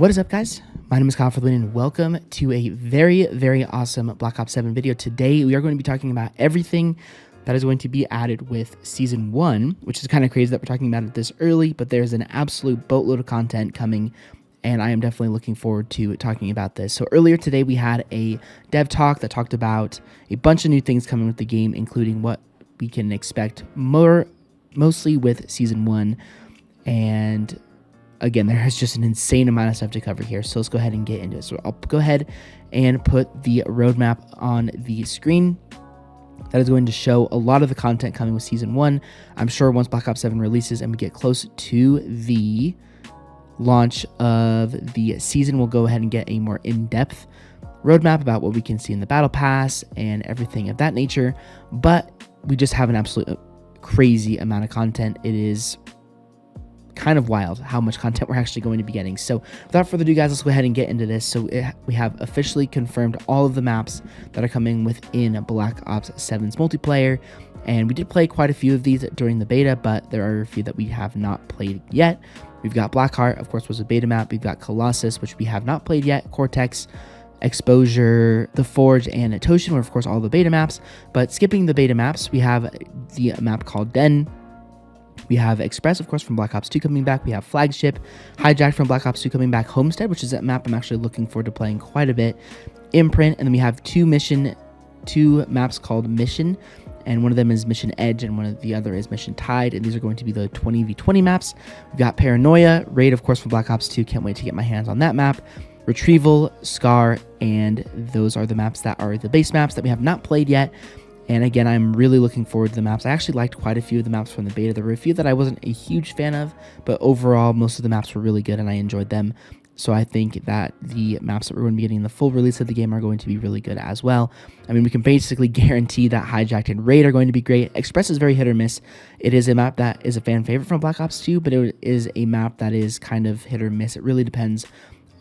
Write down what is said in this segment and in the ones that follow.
What is up, guys? My name is Kyle FtW and welcome to a very awesome Black Ops 7 video. Today we are going to be talking about everything that is going to be added with Season 1, which is kind of crazy that we're talking about it this early, but there's an absolute boatload of content coming, and I am definitely looking forward to talking about this. So earlier today we had a dev talk that talked about a bunch of new things coming with the game, including what we can expect mostly with Season 1, and again, there is just an insane amount of stuff to cover here, so let's go ahead and get into it. So I'll go ahead and put the roadmap on the screen. That is going to show a lot of the content coming with Season 1. I'm sure once Black Ops 7 releases and we get close to the launch of the season, we'll go ahead and get a more in-depth roadmap about what we can see in the Battle Pass and everything of that nature. But we just have an absolute crazy amount of content. It is kind of wild how much content we're actually going to be getting. So without further ado, guys, let's go ahead and get into this. So we have officially confirmed all of the maps that are coming within Black Ops 7's multiplayer, and we did play quite a few of these during the beta, but there are a few that we have not played yet. We've got Blackheart, of course, was a beta map. We've got Colossus, which we have not played yet, Cortex, Exposure, The Forge, and Toshin were, of course, all the beta maps. But skipping the beta maps, we have the map called Den. We have Express, of course, from Black Ops 2 coming back. We have Flagship, Hijacked from Black Ops 2 coming back. Homestead, which is that map I'm actually looking forward to playing quite a bit. Imprint, and then we have two maps called Mission, and one of them is Mission Edge, and one of the other is Mission Tide, and these are going to be the 20v20 maps. We've got Paranoia, Raid, of course, from Black Ops 2. Can't wait to get my hands on that map. Retrieval, Scar, and those are the maps that are the base maps that we have not played yet. And again, I'm really looking forward to the maps. I actually liked quite a few of the maps from the beta. There were a few that I wasn't a huge fan of, but overall, most of the maps were really good and I enjoyed them. So I think that the maps that we're going to be getting in the full release of the game are going to be really good as well. I mean, we can basically guarantee that Hijacked and Raid are going to be great. Express is very hit or miss. It is a map that is a fan favorite from Black Ops 2, but it is a map that is kind of hit or miss. It really depends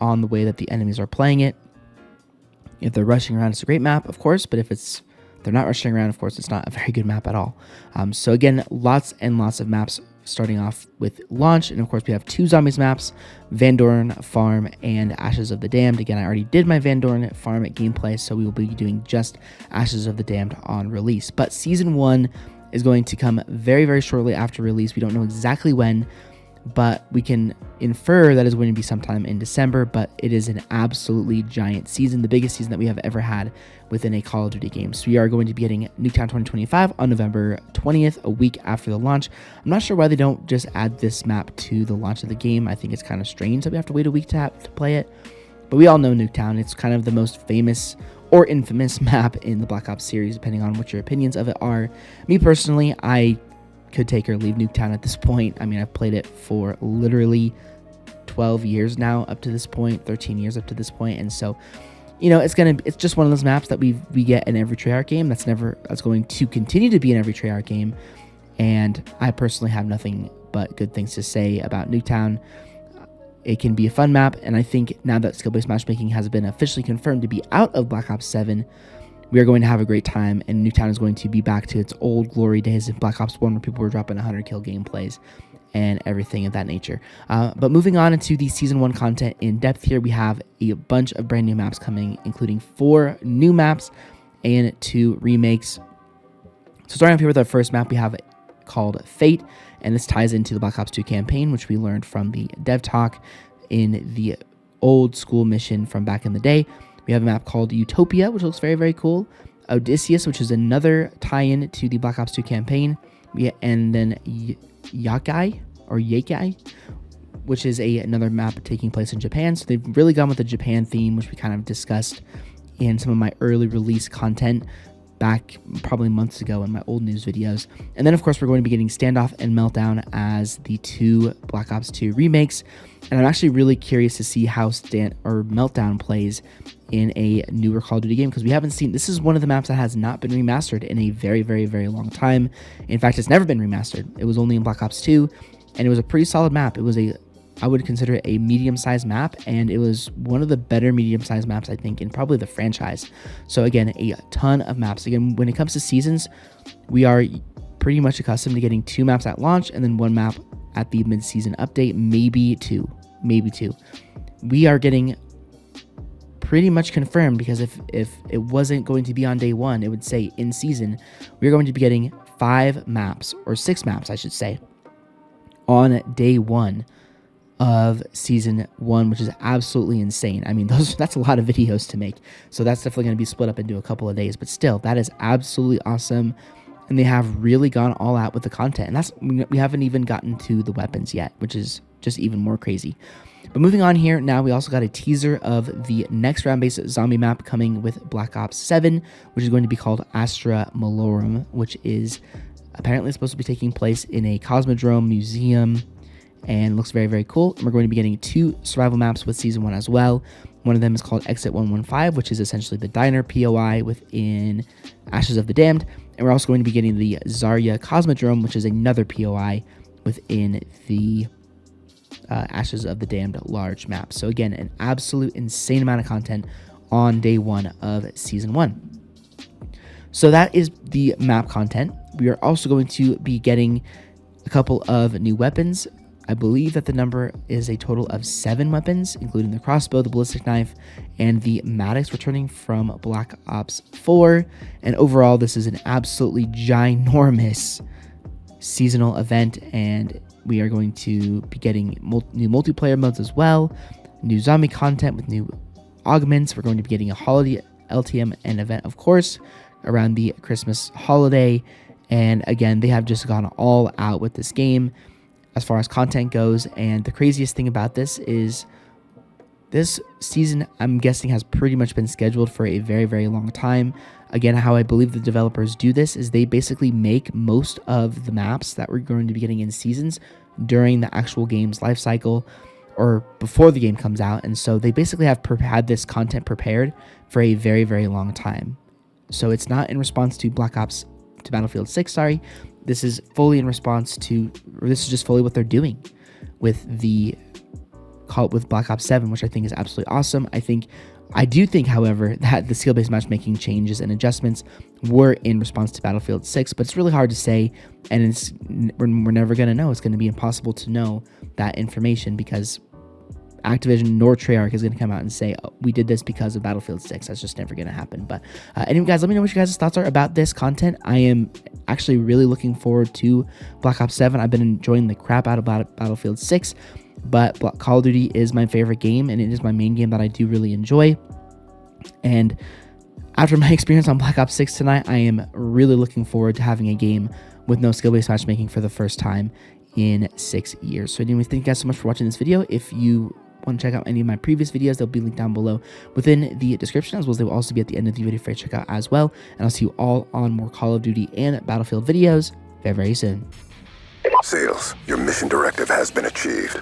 on the way that the enemies are playing it. If they're rushing around, it's a great map, of course, but if they're not rushing around, of course, it's not a very good map at all. So again, lots and lots of maps starting off with launch. And of course, we have two Zombies maps, Van Dorn Farm and Ashes of the Damned. Again, I already did my Van Dorn Farm gameplay, so we will be doing just Ashes of the Damned on release. But Season 1 is going to come very shortly after release. We don't know exactly when, but we can infer that is going to be sometime in December. But it is an absolutely giant season, the biggest season that we have ever had within a Call of Duty game. So we are going to be getting Nuketown 2025 on November 20th, a week after the launch. I'm not sure why they don't just add this map to the launch of the game. I think it's kind of strange that we have to wait a week to play it. But we all know Nuketown. It's kind of the most famous or infamous map in the Black Ops series, depending on what your opinions of it are. Me personally, I could take or leave Nuketown at this point. I mean, I've played it for literally 12 years now up to this point, 13 years up to this point, and so, you know, it's just one of those maps that we get in every Treyarch game. That's going to continue to be in every Treyarch game, and I personally have nothing but good things to say about Nuketown. It can be a fun map, and I think now that skill-based matchmaking has been officially confirmed to be out of Black Ops 7, we are going to have a great time, and Nuketown is going to be back to its old glory days in Black Ops 1, where people were dropping 100 kill gameplays and everything of that nature. But moving on into the Season 1 content in depth here, we have a bunch of brand new maps coming, including 4 new maps and 2 remakes. So starting off here with our first map, we have called Fate, and this ties into the Black Ops 2 campaign, which we learned from the dev talk in the old school mission from back in the day. We have a map called Utopia, which looks very cool. Odysseus, which is another tie-in to the Black Ops 2 campaign. And then Yakai, which is another map taking place in Japan. So they've really gone with the Japan theme, which we kind of discussed in some of my early release content back probably months ago in my old news videos. And then, of course, we're going to be getting Standoff and Meltdown as the 2 Black Ops 2 remakes. And I'm actually really curious to see how Meltdown plays in a newer Call of Duty game, because we haven't seen, this is one of the maps that has not been remastered in a very long time. In fact, it's never been remastered. It was only in Black Ops 2, and it was a pretty solid map. It was I would consider it a medium-sized map, and it was one of the better medium-sized maps, I think, in probably the franchise. So again, a ton of maps. Again, when it comes to seasons, we are pretty much accustomed to getting 2 maps at launch and then 1 map at the mid-season update, maybe two. we are getting pretty much confirmed, because if it wasn't going to be on day one, it would say in season, we're going to be getting 5 maps, or 6 maps, I should say, on day one of season 1, which is absolutely insane. I mean, that's a lot of videos to make, so that's definitely going to be split up into a couple of days, but still, that is absolutely awesome. And they have really gone all out with the content, and we haven't even gotten to the weapons yet, which is just even more crazy. But moving on here, now we also got a teaser of the next round-based zombie map coming with Black Ops 7, which is going to be called Astra Malorum, which is apparently supposed to be taking place in a Cosmodrome museum, and looks very, very cool. And we're going to be getting 2 survival maps with Season 1 as well. One of them is called Exit 115, which is essentially the diner POI within Ashes of the Damned. And we're also going to be getting the Zarya Cosmodrome, which is another POI within the Ashes of the Damned large map. So again, an absolute insane amount of content on day 1 of Season 1. So that is the map content. We are also going to be getting a couple of new weapons. I believe that the number is a total of 7 weapons, including the crossbow, the ballistic knife, and the Maddox returning from Black Ops 4. And overall, this is an absolutely ginormous seasonal event, and we are going to be getting new multiplayer modes as well, new zombie content with new augments. We're going to be getting a holiday LTM and event, of course, around the Christmas holiday. And again, they have just gone all out with this game as far as content goes. And the craziest thing about this is this season, I'm guessing, has pretty much been scheduled for a very, very long time. Again, how I believe the developers do this is they basically make most of the maps that we're going to be getting in seasons during the actual game's life cycle, or before the game comes out. And so they basically have had this content prepared for a very, very long time. So it's not in response to Battlefield 6, sorry. This is fully in response to, or this is just fully what they're doing with with Black Ops 7, which I think is absolutely awesome. I do think, however, that the skill-based matchmaking changes and adjustments were in response to Battlefield 6, but it's really hard to say, and we're never going to know. It's going to be impossible to know that information, because Activision nor Treyarch is going to come out and say, oh, we did this because of Battlefield 6. That's just never going to happen. But anyway, guys, let me know what you guys' thoughts are about this content. I am actually really looking forward to Black Ops 7. I've been enjoying the crap out of Battlefield 6, but Call of Duty is my favorite game, and it is my main game that I do really enjoy. And after my experience on Black Ops 6 tonight, I am really looking forward to having a game with no skill-based matchmaking for the first time in 6 years. So anyway, thank you guys so much for watching this video. If you want to check out any of my previous videos, they'll be linked down below within the description, as well as they will also be at the end of the video for you to check out as well. And I'll see you all on more Call of Duty and Battlefield videos very, very soon. SEALs, your mission directive has been achieved.